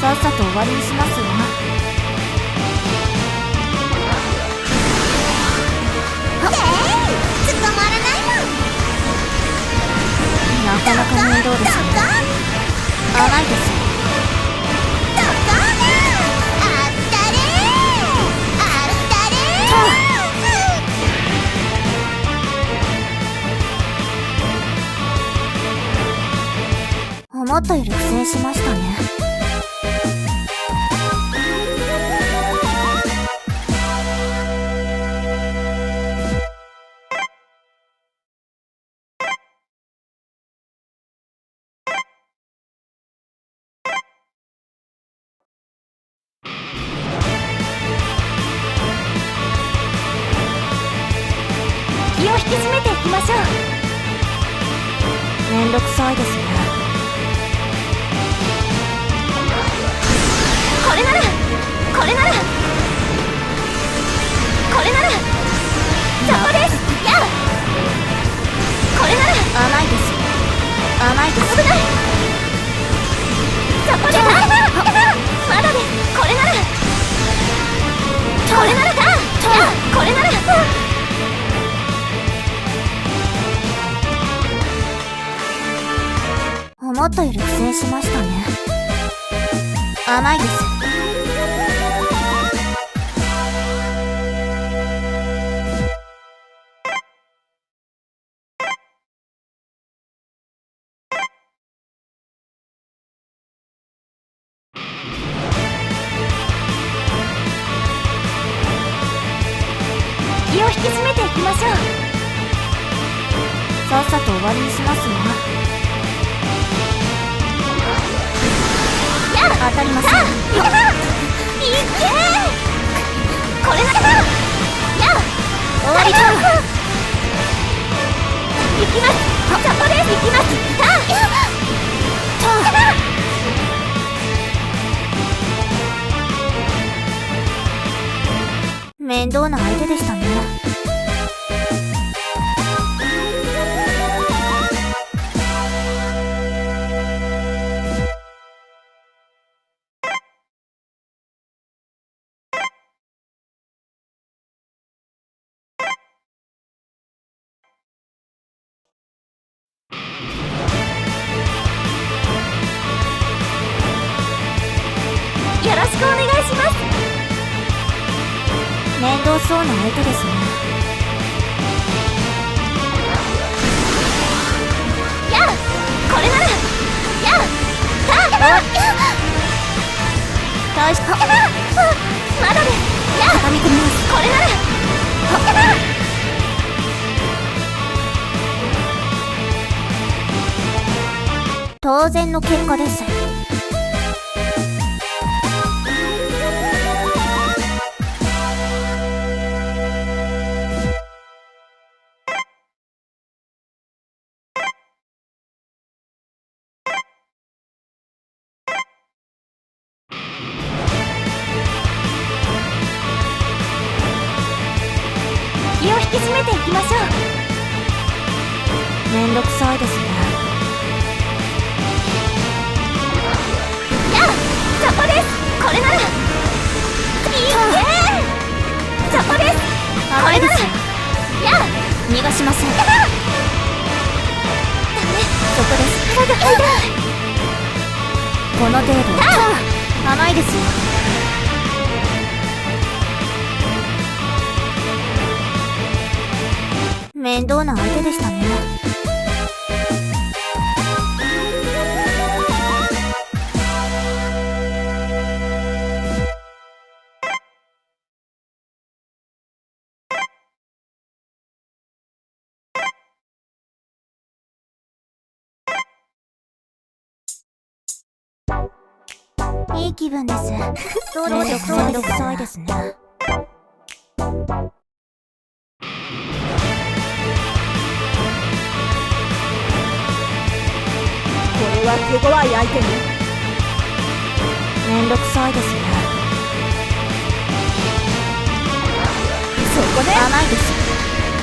さっさと終わりにしますわ。捕まらないもん。なかなか面倒ですね。甘いです。どこだ。あったれあったれ思ったより苦戦しましたね。気を引き締めていきましょう。めんどくさいですね。これならこれならこれならそこです。やあこれなら甘いです。甘いです。危ないそこです。まだです。これならこれならだ。やあこれなら思ったより苦戦しましたね。甘いです。気を引き締めていきましょう。さっさと終わりにしますわ。当たりません。いけこれならや終わりだ。行きます。そこです。行きます。面倒な相手でしたね。よろしくお願いします。面倒そうな相手ですね。やあこれならやあ大しまだです。やあ畳み込みます。これなら当然の結果です。気を引き締めていきましょう。めんどくさいですね。やあそこです。これならいいそこです。甘いです。やあ逃がしません。ダメそこです。体が痛い。この程度。甘いですよ。面倒な相手でしたね。いい気分です。そうです。めんどくさいですね。これは手強い相手ね。めんどくさいですね。そこで甘いです。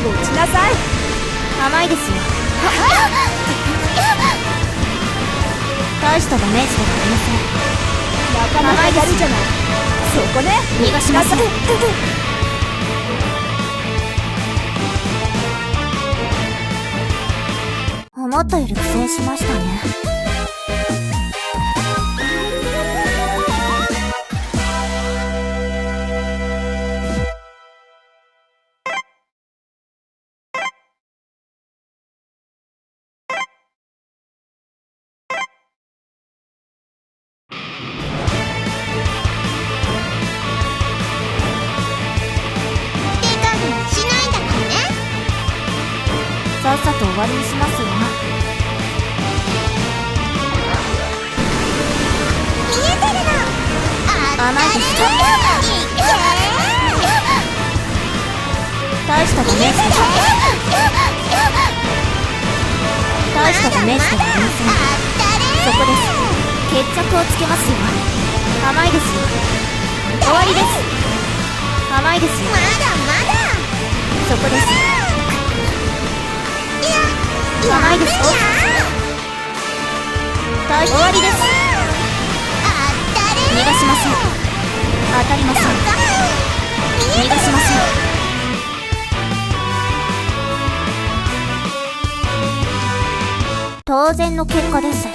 持ちなさい。甘いですよ。大したダメージではありません。なかなかやるじゃない。そこね。逃がしません。思ったより苦戦しましたね。さっさと終わりにしますわ。見えてるの。甘いですか。大したダメージでは大したダメージではありません。そこです。決着をつけますよ。甘いですよ。終わりです。甘いですよ。まだまだ。そこです。甘いですよ。終わりです。逃がしません。当たりません。逃がしません。当然の結果です。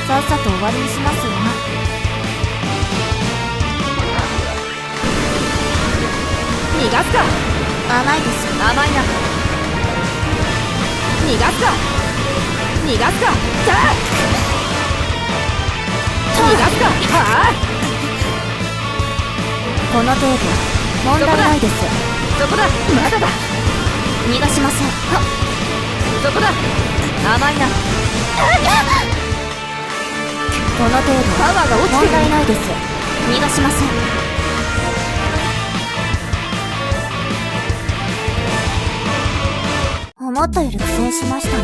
さっさと終わりにしますわ。逃がすか。甘いです。甘いな。逃がすか。逃がすか。逃がすか。はあ。この程度問題ないです。そこだ。まだだ。逃がしません。そこだ。甘いな。この程度パワーが落ちてる。問題ないです。逃がしません。思ったより苦戦しましたね。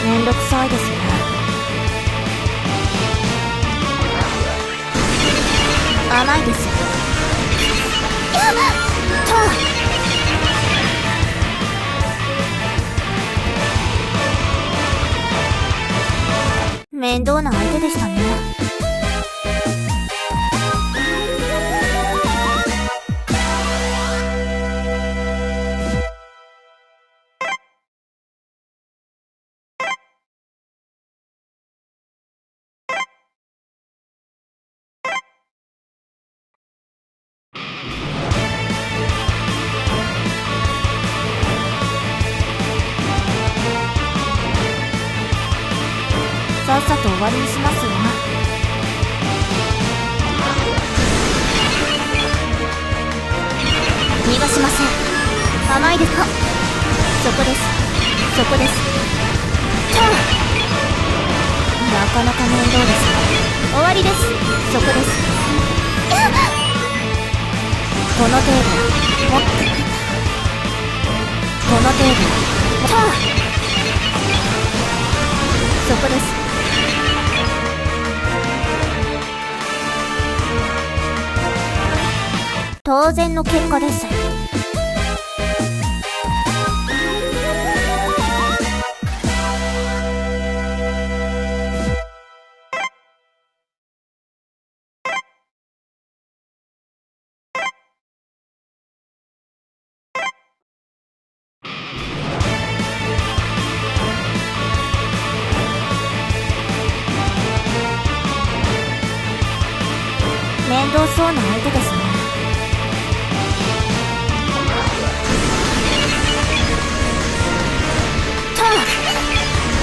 めんどくさいですね。甘いです。面倒な相手でしたね。さっさと終わりにしますわ。逃がしません。甘いですか。そこです。そこです。なかなか面倒です。終わりです。そこです。この程度もっと、この程度そこです。当然の結果です。面倒そうな相手ですね。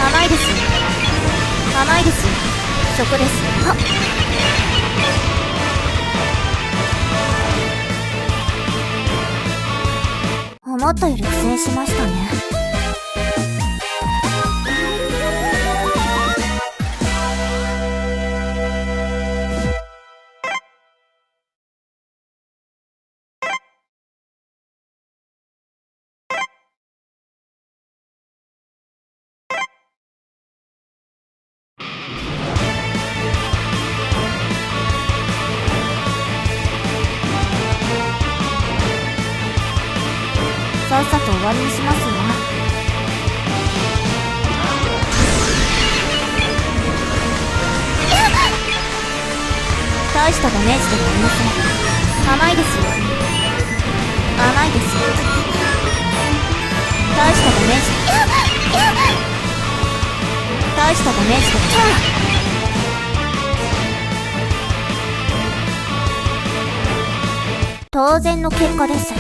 甘いですよ。甘いですよ。そこです。思ったより苦戦しましたね。さっさと終わりにしますよ。大したダメージではありません。甘いですよ。甘いですよ。大したダメージ大したダメージでは当然の結果です。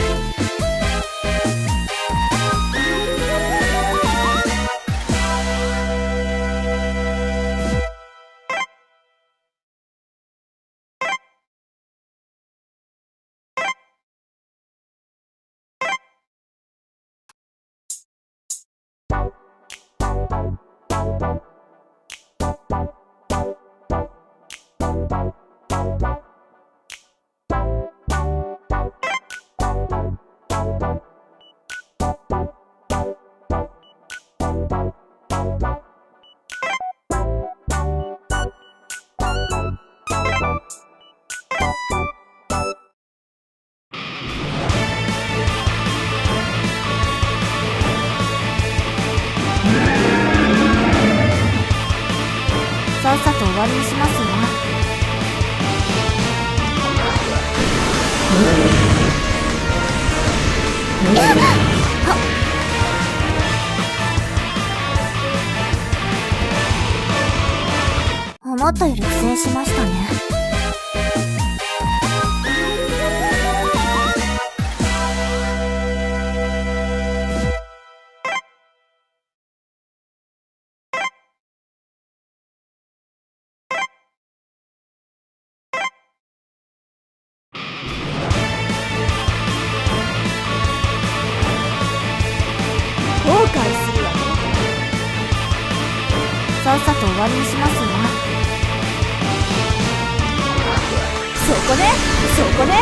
さっさと終わりにしますよ。思ったより苦戦しましたね。後悔するわね。さっさと終わりにしますよ。そこね、そこね。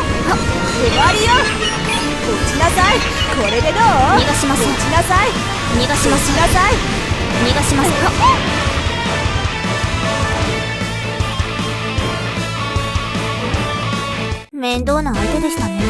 終わりよ。落ちなさい。これでどう？逃がしません。落ちなさい。逃がしません。落ちなさい。逃がしません。面倒な相手でしたね。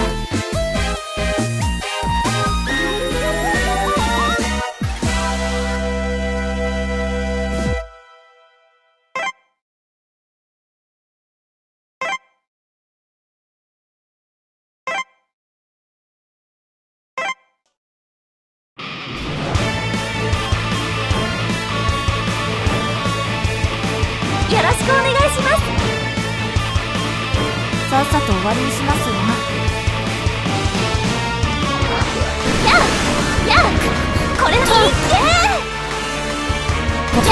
よろしくお願いします。さっさと終わりにしますよ。やあこれならやあ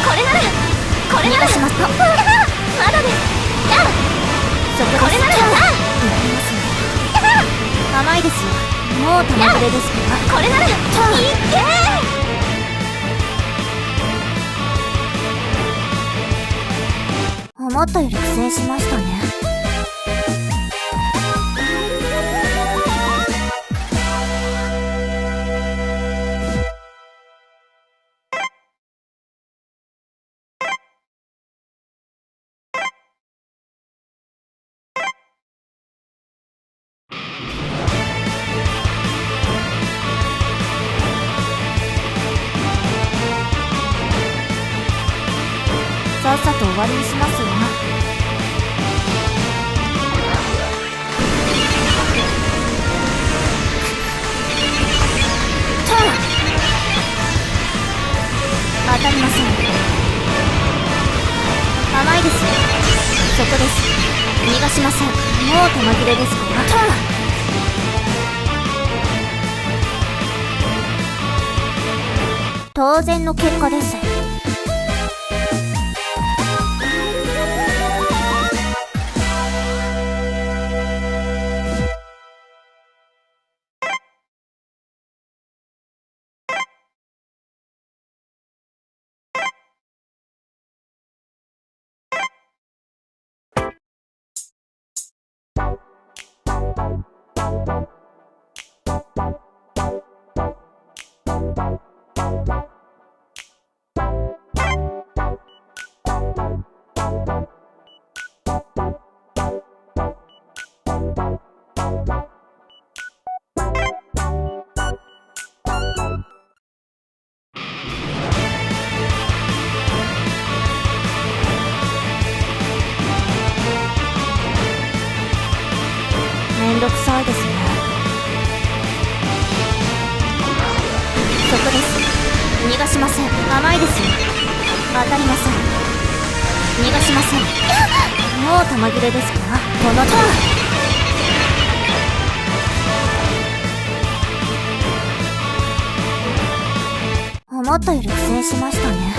これなら逃がします。まだですやあそこです。これならややりますね。甘いですよ。もう玉触れですか。これならいっけ思っ思ったより苦戦しましたね。さっさと終わりにしますわ。当たりません。甘いですよ。そこです。逃がしません。もう玉切れですから。当然の結果です。めんどくさいですね。そこです。逃がしません。甘いですよ。当たりません。逃がしません。もう玉切れですか。このと思ったより苦戦しましたね。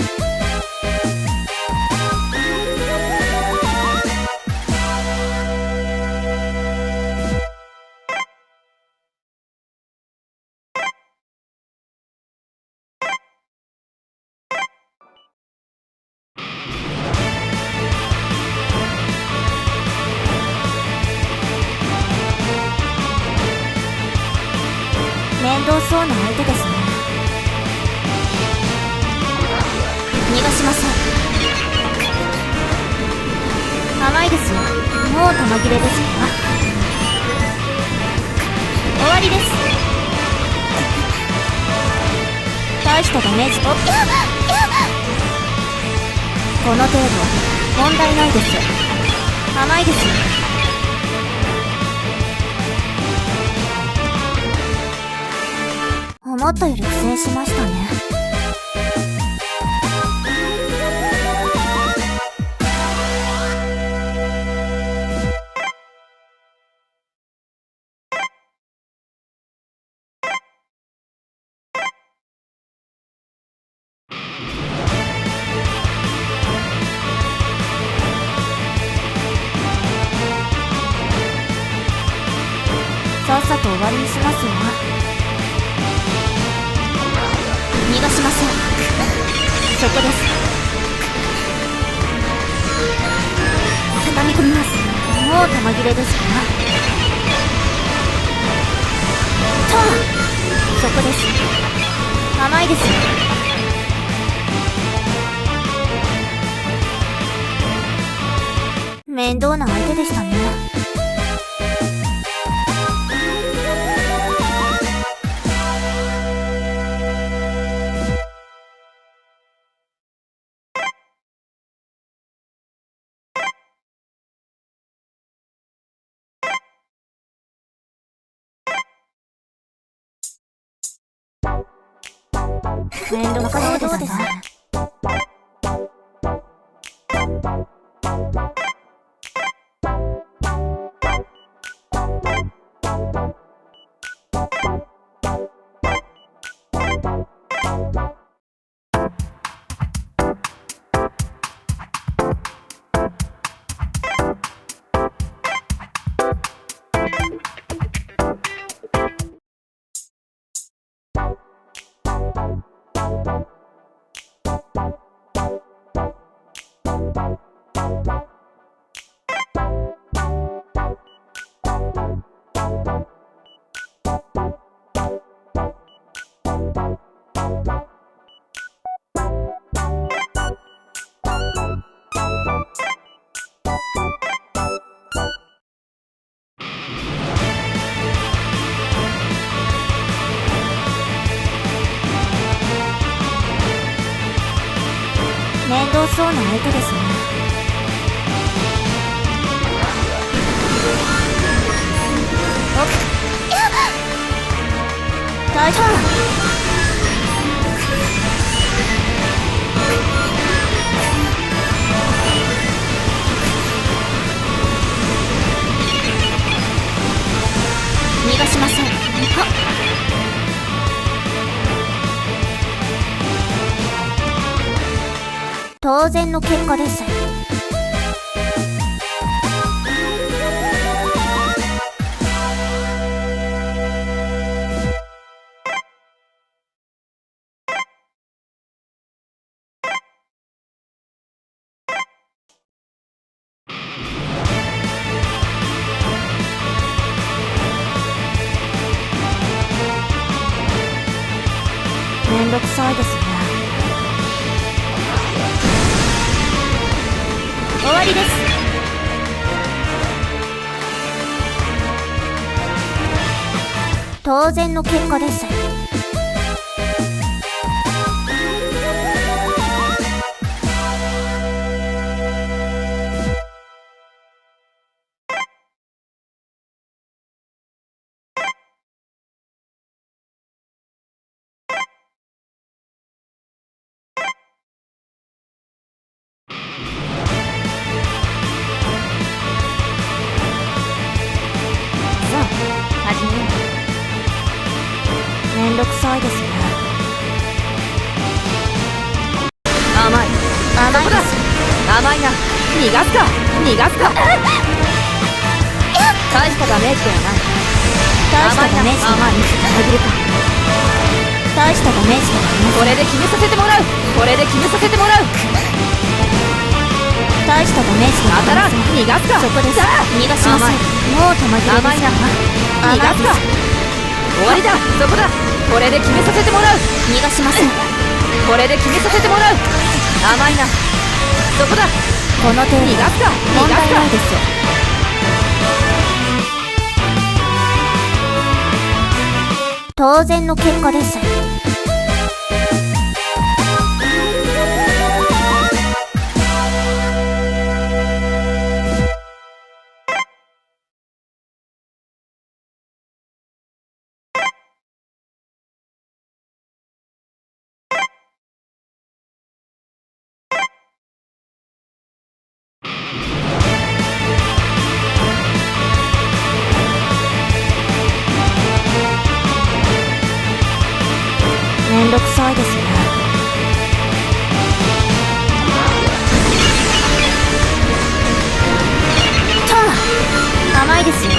面倒そうな相手ですね。逃がしません。甘いですよ。もう玉切れですか。終わりです。大したダメージを。この程度問題ないです。甘いですよ。思ったより苦戦しましたね。さっさと終わりにしますわ。逃がしません。そこです。畳み込みます。もう玉切れですか。そこです。甘いですよ。面倒な相手でしたね。面倒くさいですね。面倒そうな相手ですね。大丈夫。逃がしません。はっ、当然の結果です。めんどくさいですね。終わりです。当然の結果です。始めよう。めんどくさいですね。甘い。甘いです。甘いな。逃がすか。逃がすか。大したダメージではない。大したダメージではない。限るか。大したダメージではありません。これで決めさせてもらう。これで決めさせてもらう。大したダメージではありません。逃がすか。そこです。逃がしません。もう玉切れです。甘いな。逃がすか。終わりだ。そこだ。これで決めさせてもらう。逃がしません。これで決めさせてもらう。甘いな。そこだ。この程度逃がすか。問題ないです。当然の結果です。めんどくさいですね。甘いですよ。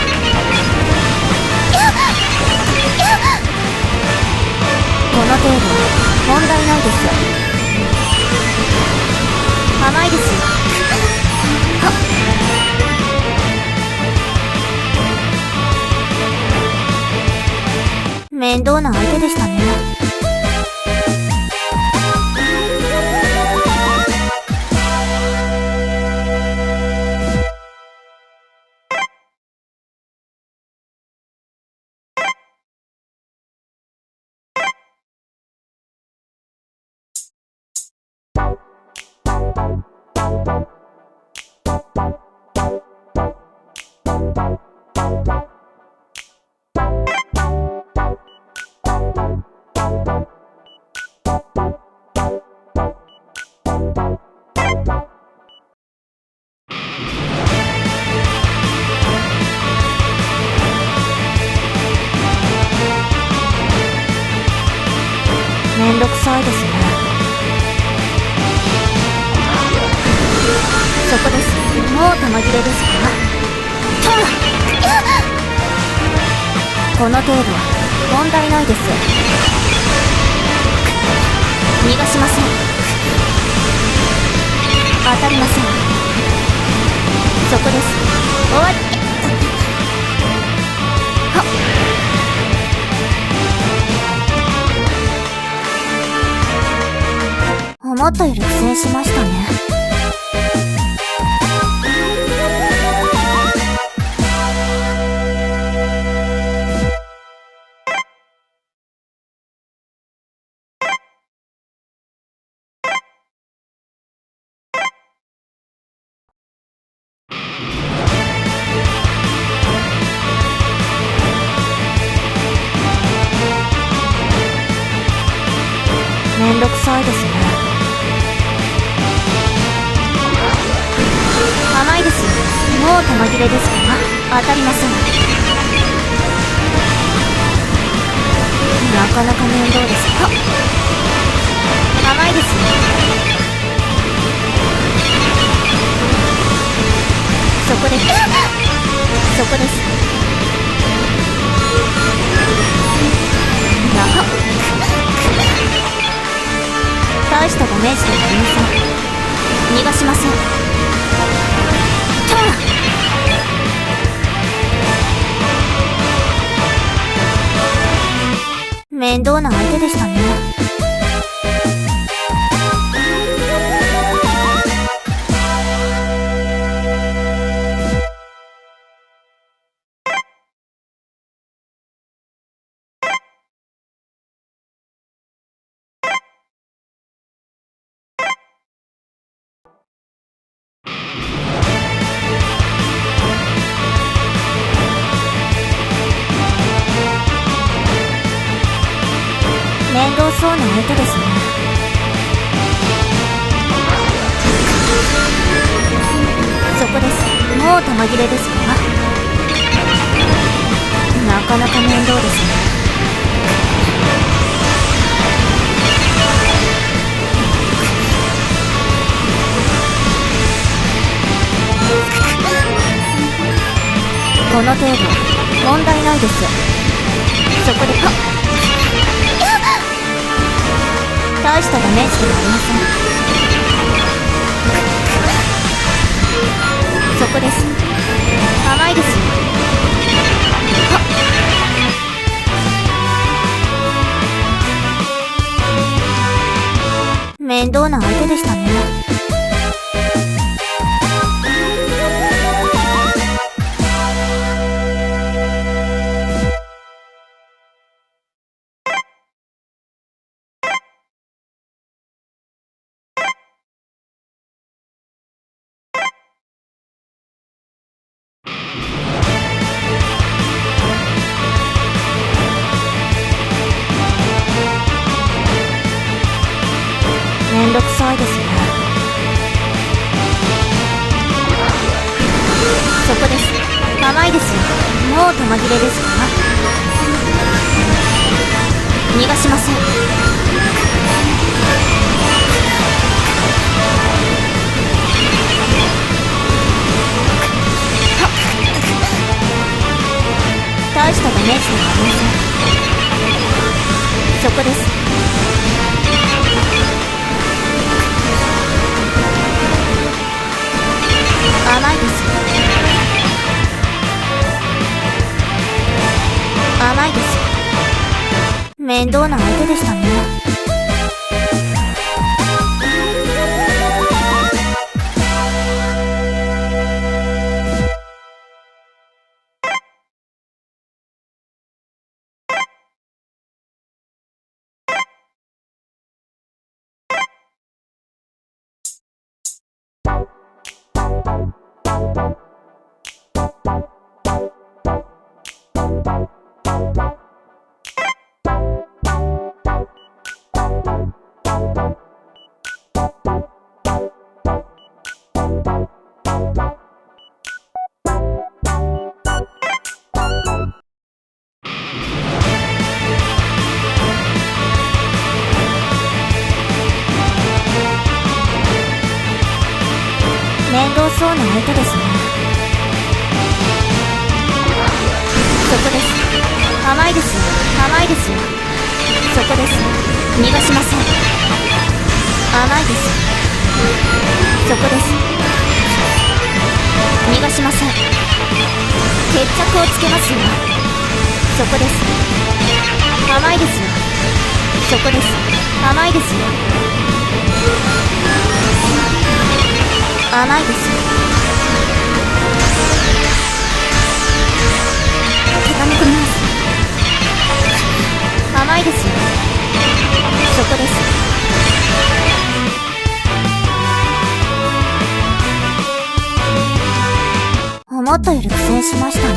この程度問題ないです。甘いですよ。はっ、面倒な相手でしたね。めんどくさいですね。そこです。もう玉切れですか。この程度問題ないです。逃がしません。当たりません。そこです。終わり。は思ったより苦戦しましたね。めんどくさいですね。甘いですよ。もう玉切れですか？当たりません。なかなか面倒です。甘いですよ。そこです。そこです。大したダメージではありません。逃がしません。面倒な相手でしたね。面倒そうな相手ですね。そこです。もう玉切れですか？なかなか面倒ですね。この程度問題ないです。そこで大したダメージではありません。そこです。甘いですよ。面倒な相手でしたね。めんどくさいですね。そこです。甘いですよ。もう玉切れですか？逃がしません。大したダメージではありません。そこです。甘いです。甘いです。面倒な相手でしたね。面倒そうな相手ですね。そこです。甘いですよ。甘いですよ。そこです。逃がしません。甘いです。そこです。逃がしません。決着をつけますよ。そこです。甘いですよ。そこです。甘いですよ。甘いですよ。畳み込みます。甘いですよ。そこです。思ったより苦戦しましたね。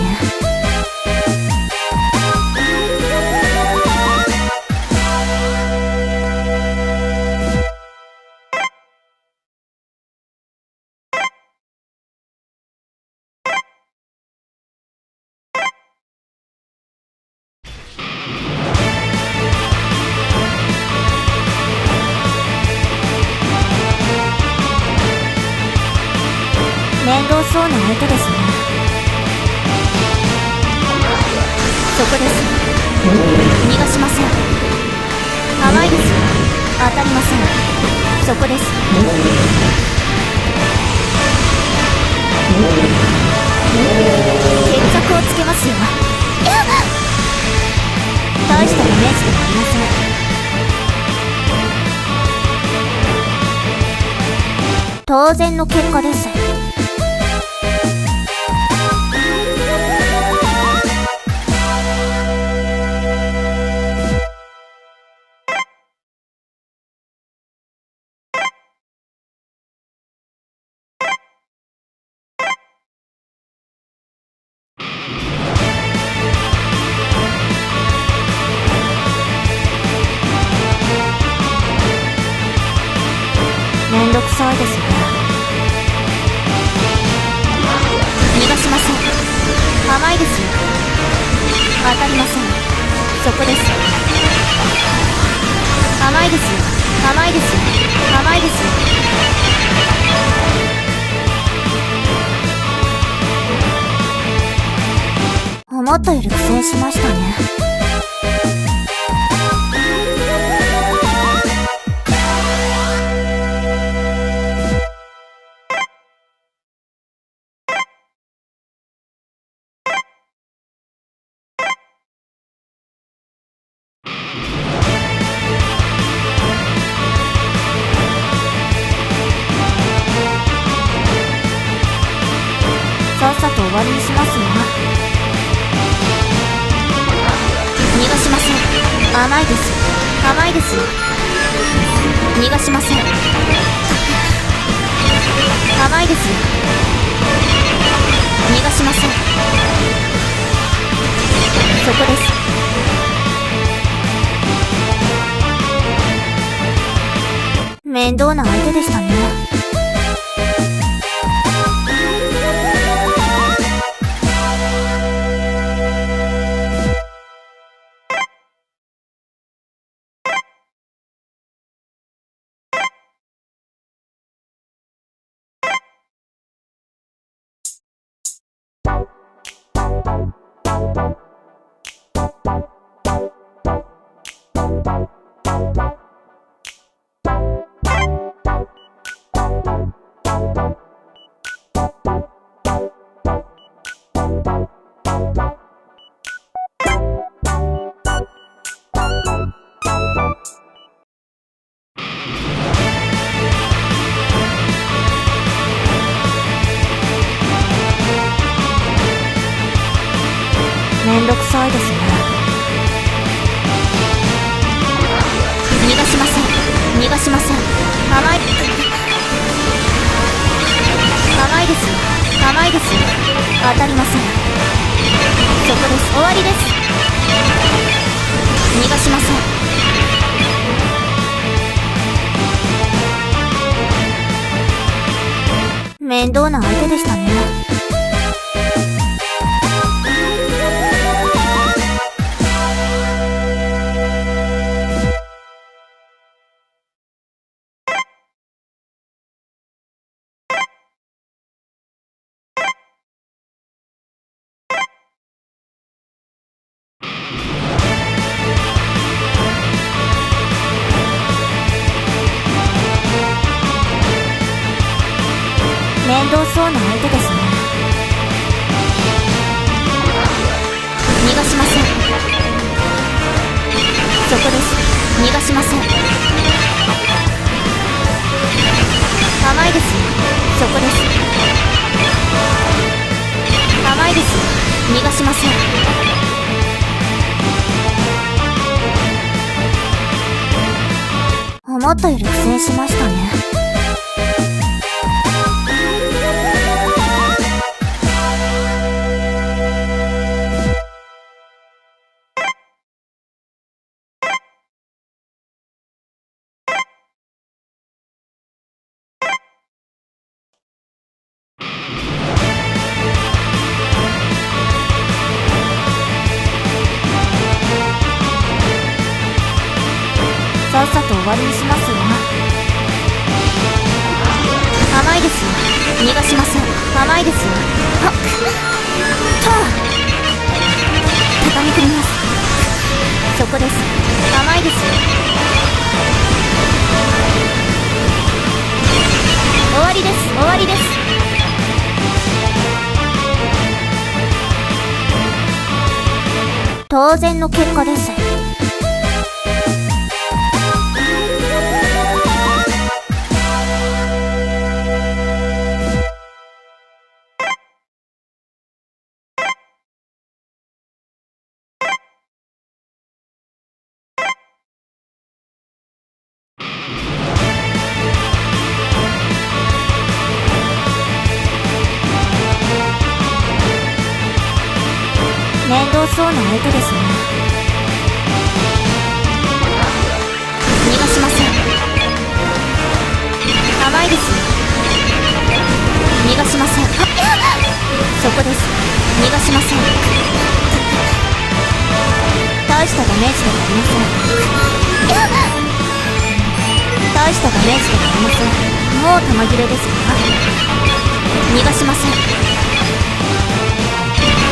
面倒そうな相手ですね。そこです。逃がしません。甘いですよ。当たりません。そこです。決着をつけますよ。大したダメージではありません。当然の結果です。めんどくさいですね。逃がしません。甘いですよ。当たりません。そこです。甘いですよ。甘いですよ。甘いですよ。思ったより苦戦しましたね。さっさと終わりにしますよ。逃がしません。甘いです。甘いですよ。逃がしません。甘いですよ。逃がしません。そこです。面倒な相手でしたね。めんどくさいですね。逃がしません。逃がしません。甘い甘いですよ。甘いですよ。当たりません。そこです。終わりです。逃がしません。面倒な相手でしたね。面倒そうな相手ですね。逃がしません。そこです。逃がしません。甘いですよ。そこです。甘いですよ。逃がしません。思ったより苦戦しましたね。さっさと終わりにしますよ。甘いですよ。逃がしません。甘いですよ。はっと畳み込みます。そこです。甘いですよ。終わりです。終わりです。当然の結果です。面倒そうな相手ですね。逃がしません。甘いですよ。逃がしません。そこです。逃がしません。大したダメージではありません。大したダメージではありません。もう弾切れですか？逃がしません。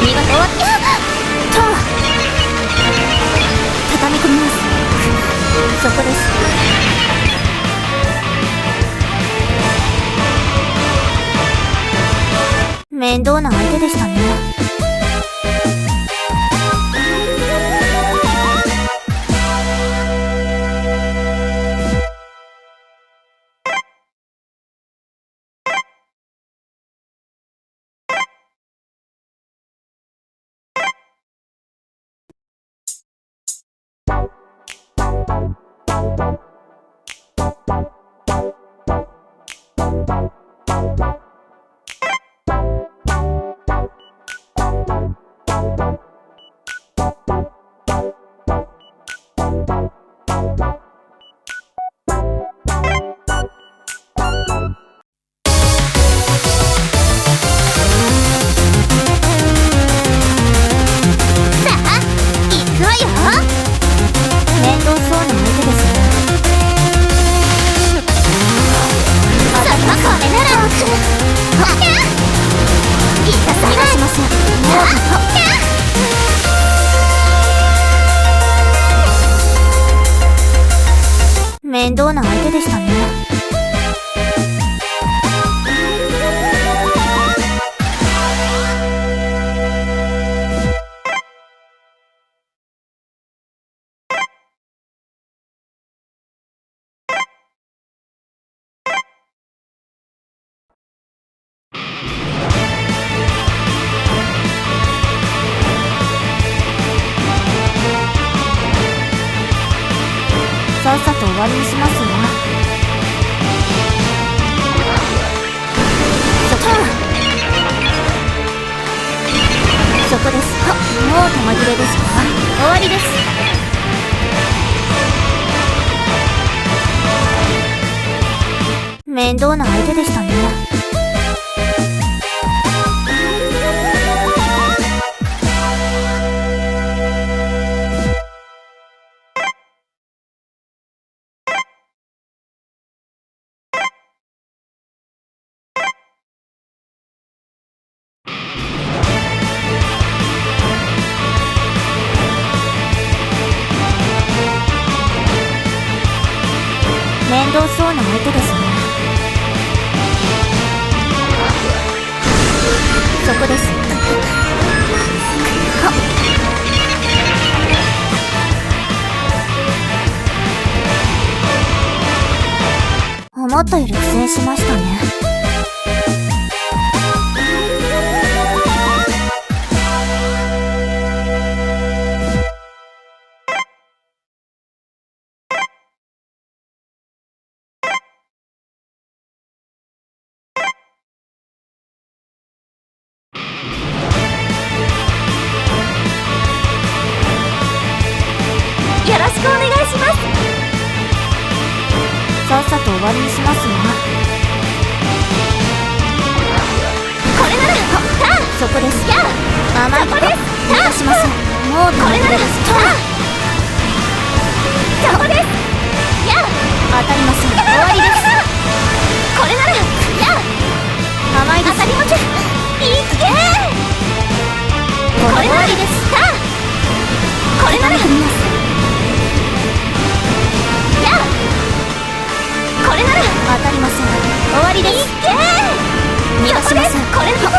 逃が終わったと畳み込みます。そこです。面倒な相手でしたね。面倒な相手でしたね。さっさと終わりにしますよ。そこです。もう弾切れですか？終わりです。面倒な相手でしたね。面倒そうな相手ですね。そこです。思っったより苦戦しましたね。よろしくお願いします。さっさと終わりにしますわ。これならターン。そこです。やあ、甘いとこそこです。逃がしません。もうこれなら止めです。ターン。そこです。やあ、当たりません。終わりです。これならやあ、甘いです。当たりません。いっけー。これ終これならわりです。ターン。これなら掴み取ります。やあ、これなら当たりません。終わりでいっす。けー。逃がしません。これなら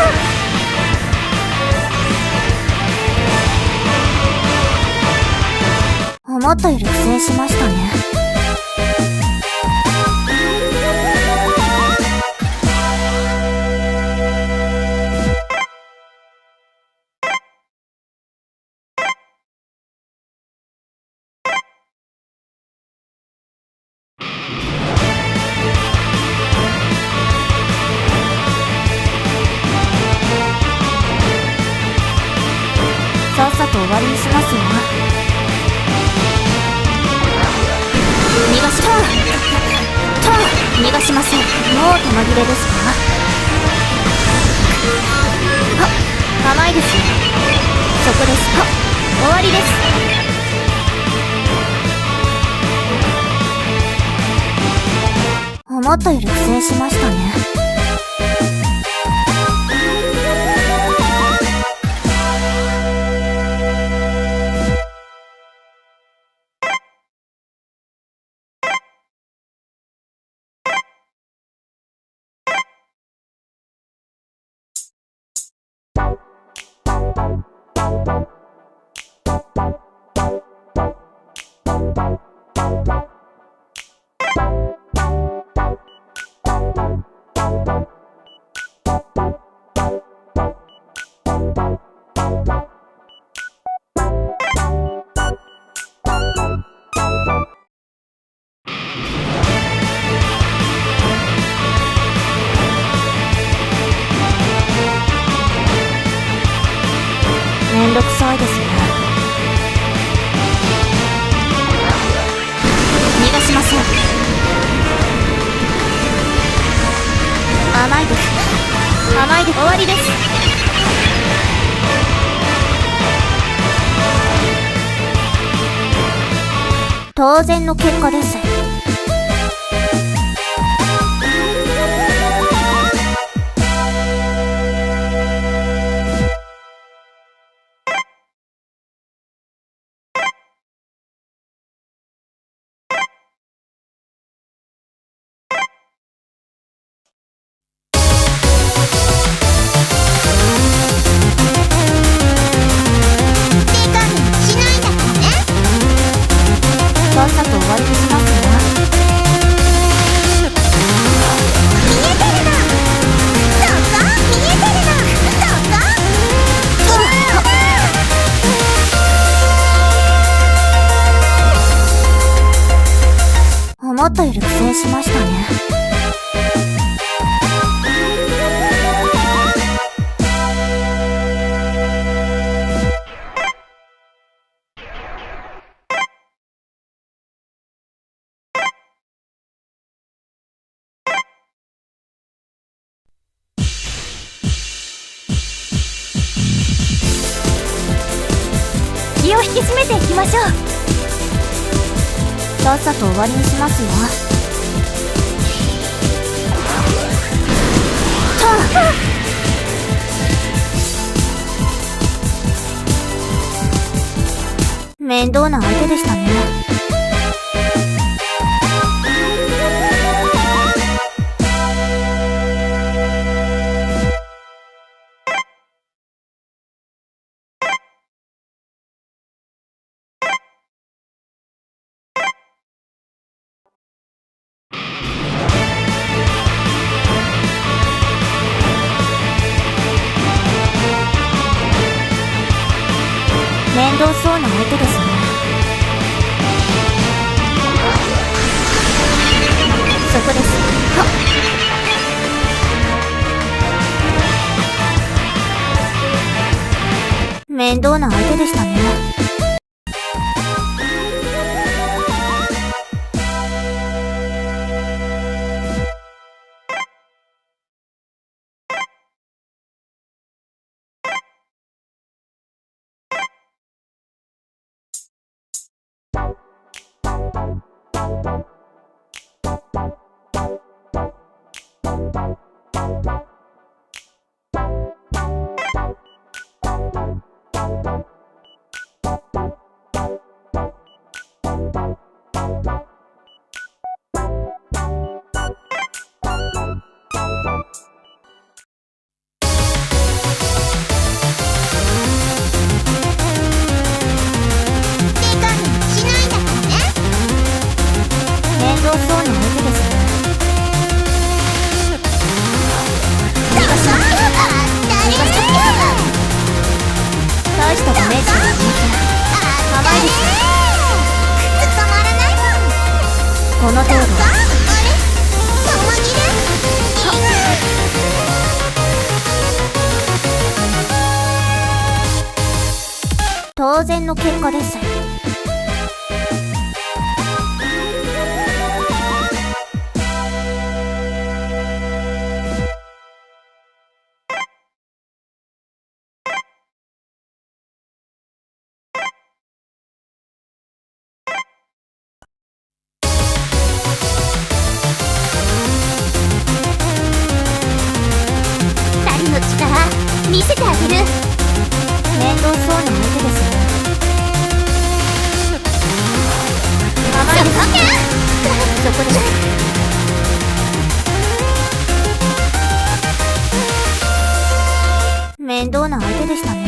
思ったより苦戦しましたね。さっさと終わりにしますわ。逃がし逃がしません。もう玉切れですか。甘いですよ。そこです。終わりです。思ったより苦戦しましたね。めんどくさいですね。逃がしません。甘いです。甘いです。終わりです。当然の結果です。さっさと終わりにしますわ。思ったより苦戦しましたね。気を引き締めていきましょう。さっさと終わりにしますよ。面倒な相手でしたね。面倒そうな相手ですね。そこです。はっ。面倒な相手でしたね。面倒そうな相手ですね。大したダメージはありません。甘いです。止まらないもん。この程度。当然の結果です。二人の力見せてあげる。面倒そうな相手ですね。甘いです。そこです。面倒な相手でしたね。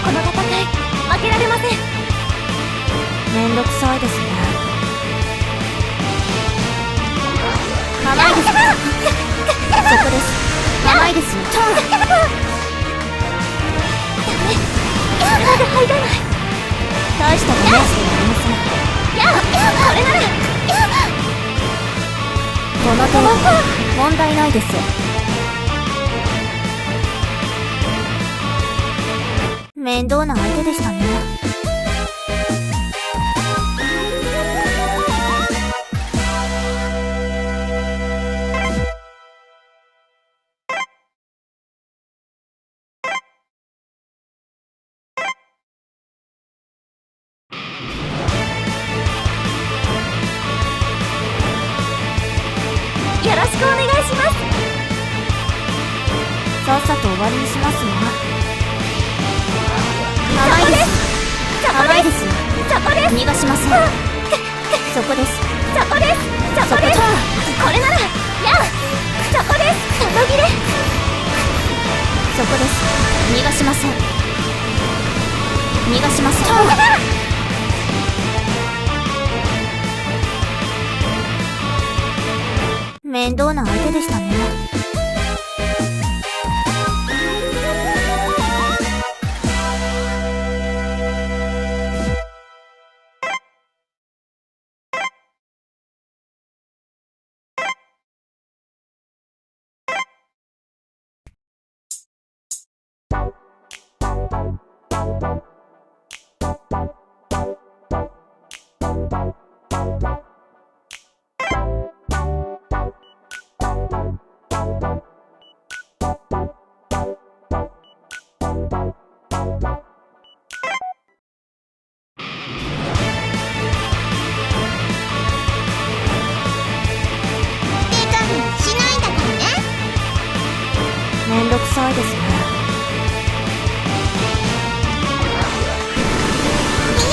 この戦い負けられません。めんどくさいですね。甘いです。そこです。甘いですよ。体が入らない。大したダメージではありません。これならこの程度問題ないです。面倒な相手でしたね。よろしくお願いします。さっさと終わりにしますわ。甘いです。甘いです。そこです。逃がしません。そこです。そこです。そこです。これならそこです。その切れ。そこです。逃がしません。逃がしません。面倒な相手でしたね。めんどくさいですね。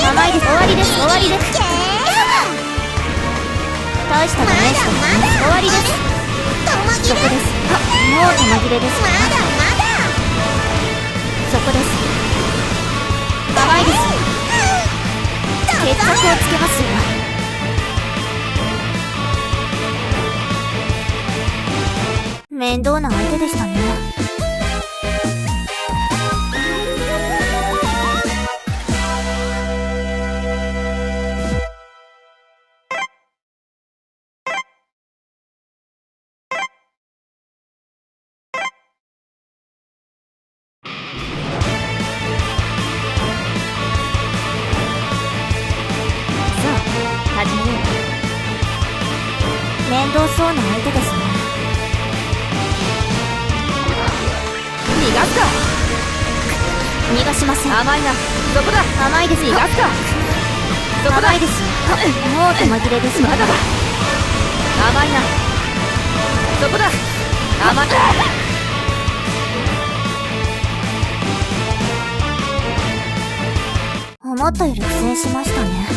甘いです。終わりです。終わりです。倒大したダメージとか終わりです。そこです。もう手紛れです。まだそこです。甘いです。決着をつけますよ。面倒な相手でしたね。始めよう。面倒そうな相手ですね。逃がすか。逃がしません。甘いな。そこだ。甘いです。逃がすか。そこだ。甘いです。もう手紛れです。まだだ。甘いな。そこだ。甘い。思ったより苦戦しましたね。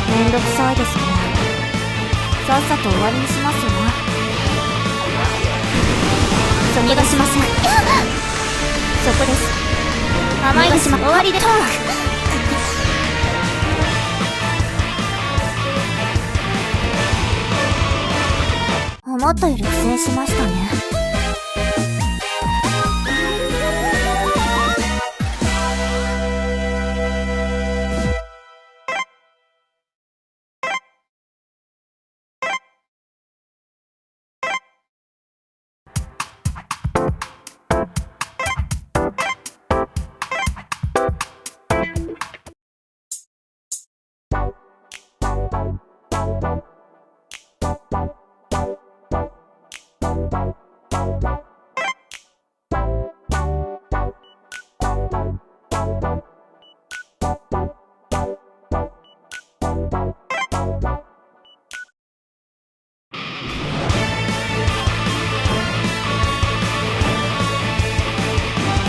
めんどくさいですね。さっさと終わりにしますよ。逃がしません。そこです。甘いです。終わりです。思ったより苦戦しましたね。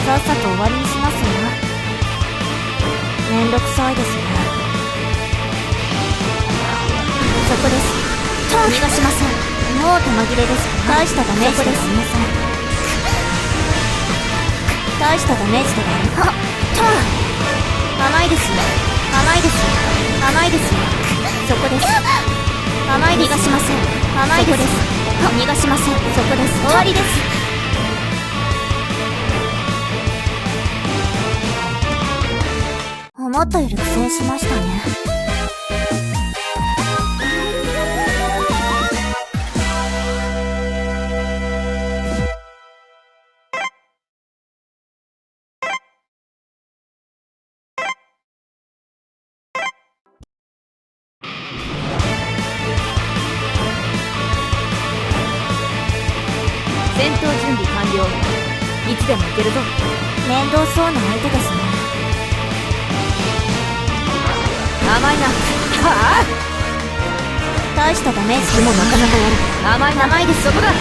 さっさと終わりにしますよ。めんどくさいですね。そこです。逃がしません。もう手紛れです。大したダメージではありません。大したダメージではあり甘いですよ。甘いですよ。甘いですよ。そこです。甘いです。逃がしません。甘いです。逃がしません。そこです。終わりです。思ったより苦戦しましたね。戦闘準備完了。いつでも行けるぞ。面倒そうな相手ですね。甘いな。はあ。大したダメージもなかなかやる。甘いな。甘いです。そこだ。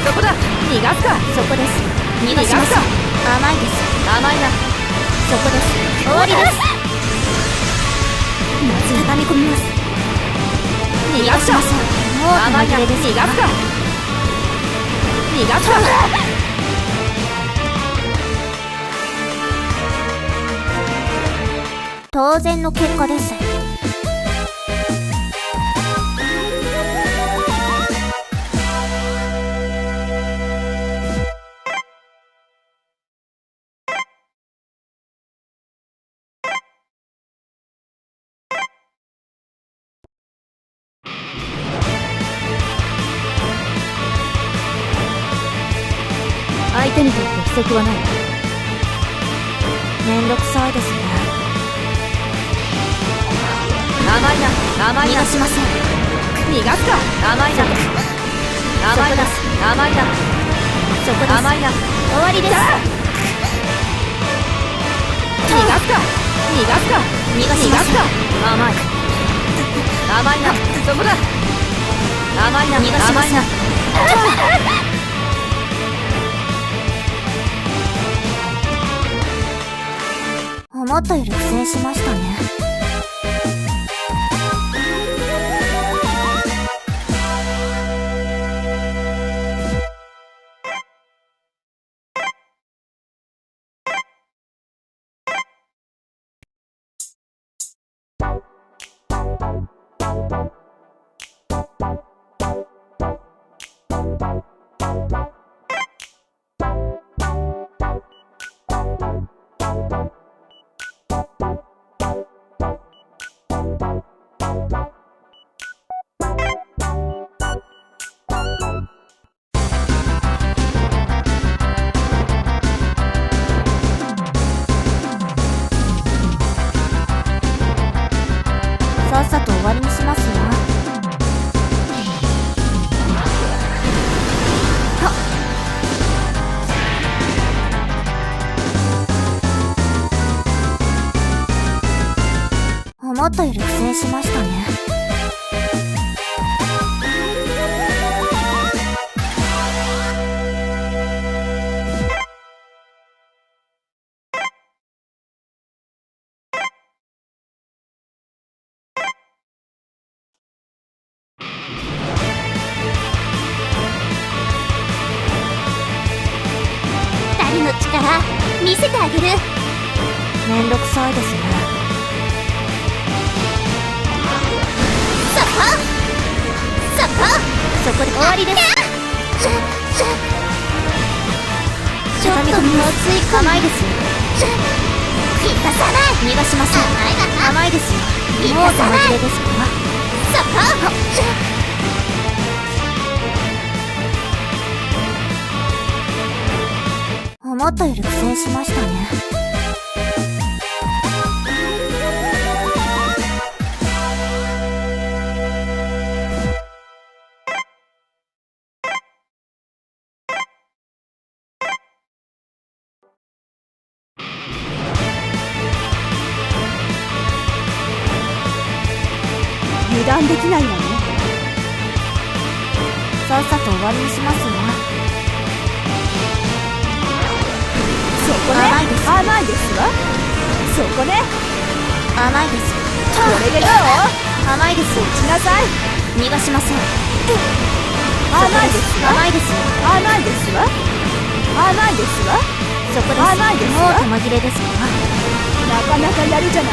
そこだ。逃がすか。そこです。逃がします。甘いです。甘いな。そこです。終わりです。畳み込みます。逃がすか。もう手紛れです。逃がすか。逃がすか。当然の結果です。相手にとって不足はない。めんどくさいですね。甘いな。甘いな。逃がしません。逃がすか。甘いな。甘いな。甘いな。そこです。甘いな。終わりです。逃が逃がすか。逃がしません。甘い。甘いな。そこだ。甘いな。逃がしません。思ったより苦戦しましたね。さっさと終わりにしますよ。思ったより苦戦しましたね。二人の力見せてあげる。めんどくさいですね。そこそこそこで終わりです。ちょっともうつい込む。甘いですよ。逃がさない。逃がしません。甘いがな。甘いですよ。逃もうがさない。玉切れですか。そこ思ったより苦戦しましたね。油断できないわね。さっさと終わりにしますよ。そこね。甘いです。甘いですわ。そこね。甘いです。これでどう？甘いです。落ちなさい。逃がしません。甘いですわ。甘いですよ。甘いですわ。甘いですわ。そこです。甘いですわ。もう玉切れですか。なかなかやるじゃない。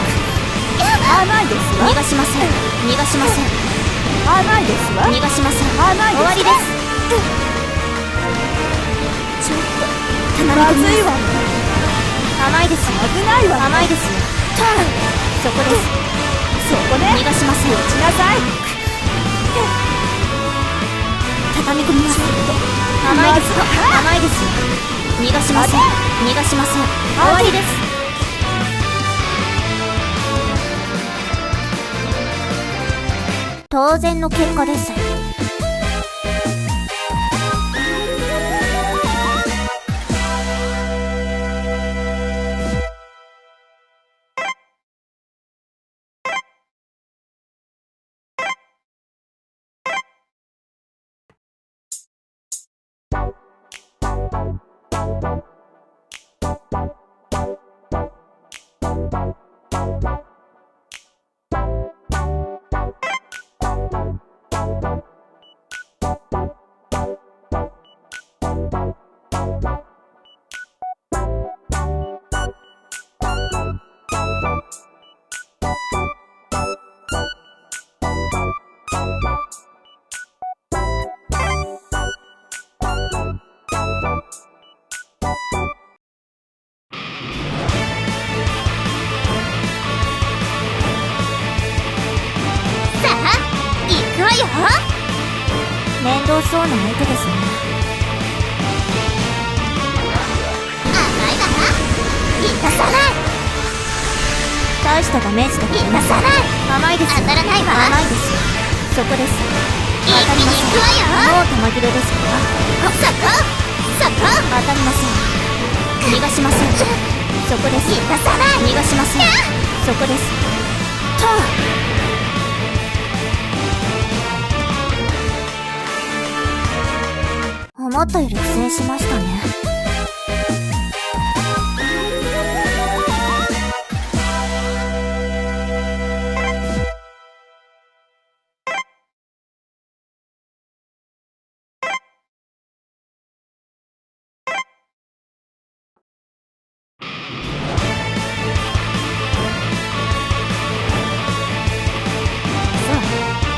甘いですわ。逃がしません。逃がしません。甘いですわ。逃がしません。甘いですわ。終わりです。ちょっとまずいわね。甘いですよ。危ないわね。甘いですよ。そこです。そこね。逃がしません。落ちなさい。畳み込みます。甘いですよ。甘いですよ。逃がしません。逃がしません。終わりです。当然の結果です。面倒そうな相手ですね。甘いがな。生かさない。大したダメージだけど生かさない。甘いですよ。当たらないわ。甘いですよ。そこです。一気に行くわよ。もう玉切れですか。そこそこ当たりません。逃がしません。そこです。逃がさない。逃がしません。そこです。思ったより苦戦しましたね。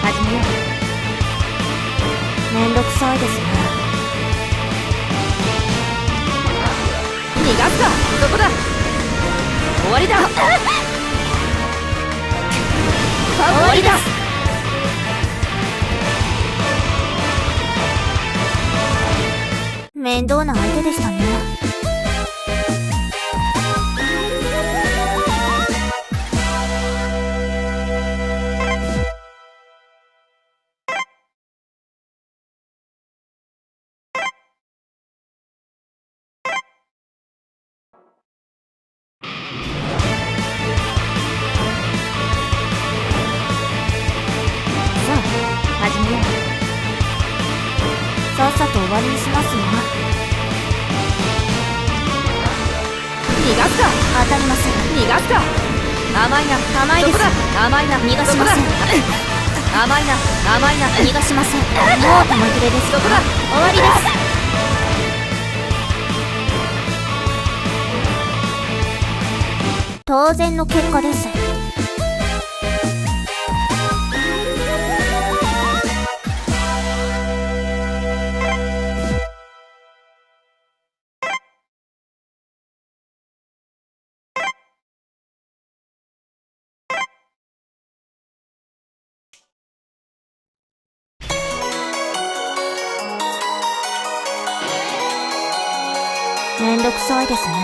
始めよう。めんどくさいですね。逃がすか。そこだ。終わりだ。終わりだ。面倒な相手でしたね。始めよう。さっさと終わりにしますよ。逃がすか。当たりません。逃がすか。甘いな。甘いです。そこだ。甘いな。逃がしません。そこだ。甘いな。甘いな。逃がしません。もう玉切れです。そこだ。終わりです。当然の結果です。めんどくさいですね。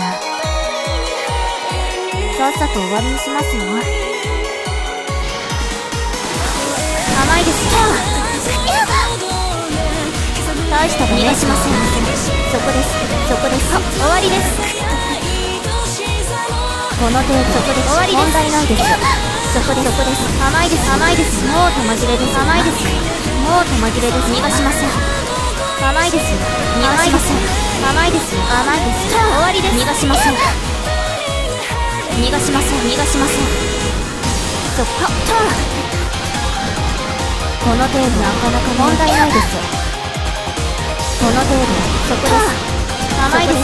さっさと終わりにしますよ。甘いです。大した逃がしません。そこです。そこです。終わりです。この程度。そこです。終わりです。問題ないです。そこです。そこです。甘いです。甘いです。もう玉切れです。甘いです。もう玉切れです。逃がしません。甘いです。逃がしません。甘いです。甘いです。終わりです。逃がしません。逃がしません。逃がしません。そっか。この程度なかなか問題ないです。この程度。そこです。甘いです。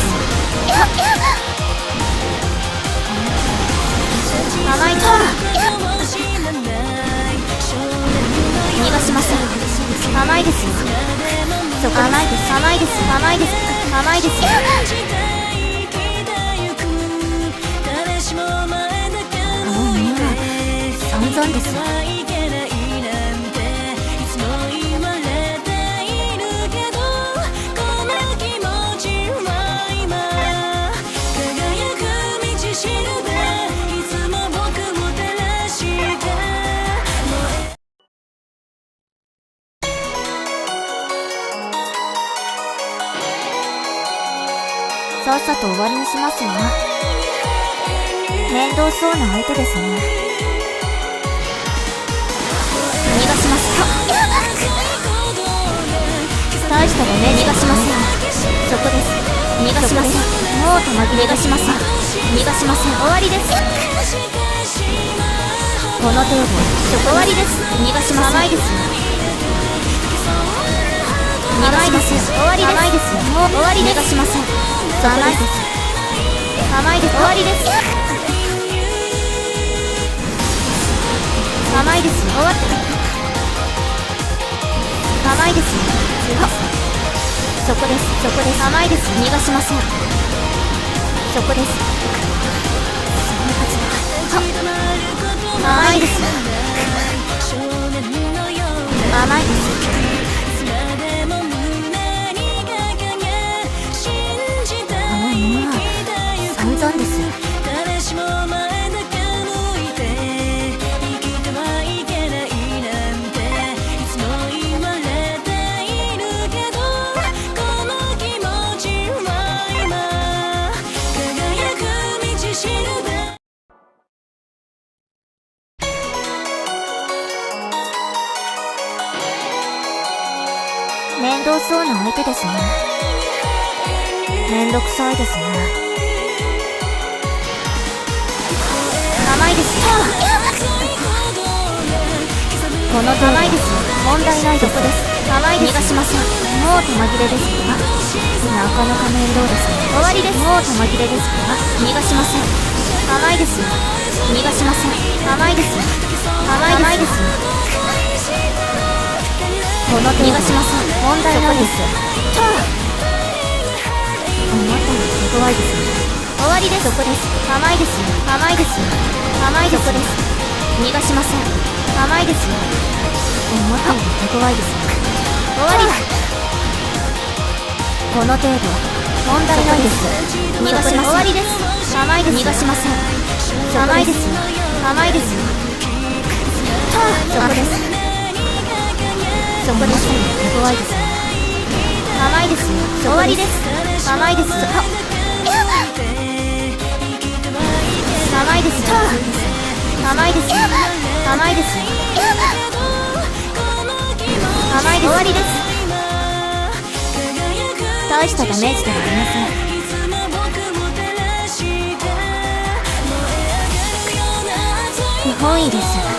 甘い。逃がしません。甘いです。そこ。甘いです。甘いです。甘いです。甘いです。散々です。さっさと終わりにしますよ。面倒そうな相手ですね。逃がします。大した場面。逃がしません。そこです。逃がしません。もう玉切れ。逃がしません。逃がしません。終わりです。この程度。終わりです。逃がしません。甘いです。甘いです。終わりです。甘いです。もう終わりです。逃がしません。甘いです。甘いです。終わりです。甘いです。終わった。甘いです。そこです。そこです。甘いです。逃がしません。そこです。甘いです。甘いです。散々です。強そうな相手ですね。めんどくさいですね。甘いですよ。この甘いですよ。問題ないです。甘いです。逃がしません。もう玉切れですか。なかなか面倒ですね。終わりです。もう玉切れですか。逃がしません。甘いですよ。逃がしません。甘いですよ。甘いですよ。この手逃がしません。問題ないです。あなたの手強いですね。終わりです。そこです。甘いですよ。甘いですよ。甘いです。そこです。逃がしません。甘いですよ。あなたの手強いですね。終わりだ。この程度問題ないです。逃がしません。終わりです。甘いです。逃がしません。甘いですよ。甘いですよ。そこです。そこです。手強いですね。甘いですよ。終わりです。甘いです。甘いです。甘いです。甘いです。甘いです。終わりです。大したダメージではありません。不本意です。